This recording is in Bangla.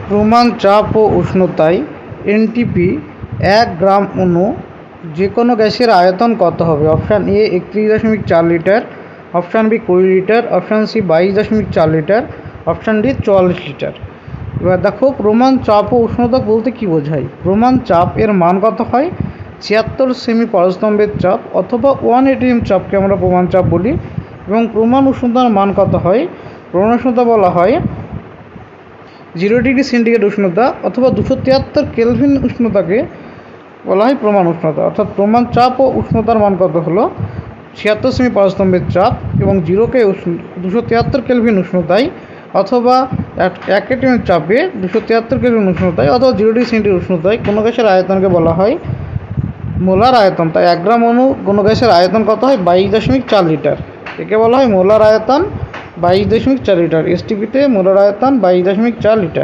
প্রমাণ চাপ ও উষ্ণতায় এনটিপি 1 গ্রাম অণু যে কোনো গ্যাসের আয়তন কত হবে? Option A 31.4 litre, option B 20 litre, option C 22.4 litre, option D 44 litre. এবার দেখো প্রমাণ চাপ ও উষ্ণতা বলতে কি বোঝায়। প্রমাণ চাপ এর মান কত হয়? 76 সেমি পরস্তম্ভের চাপ অথবা 1 atm চাপকে আমরা প্রমাণ চাপ বলি। এবং প্রমাণ উষ্ণতার মান কত হয়? প্রমাণ উষ্ণতা বলা হয় 0 ডিগ্রি সেন্টিগ্রেড উষ্ণতা অথবা 273 কেলভিন উষ্ণতাকে বলা হয় প্রমাণ উষ্ণতা। অর্থাৎ প্রমাণ চাপ ও উষ্ণতার মান কত হলো 76 সেমি পরস্তম্ভের চাপ এবং 0কে 273 কেলভিন উষ্ণতায় অথবা 1 atm চাপে 273 কেলভিন উষ্ণতায় অথবা 0 ডিগ্রি সেন্টিগ্রেড উষ্ণতায় কোনো গ্যাসের আয়তনকে বলা হয় মোলার আয়তন। তাই 1 গ্রাম অণু কোনো গ্যাসের আয়তন কত হয়? 22.4 লিটার। একে বলা হয় মোলার আয়তন 22.4 লিটার। এসটিপিতে মোলার আয়তন 22.4 লিটার।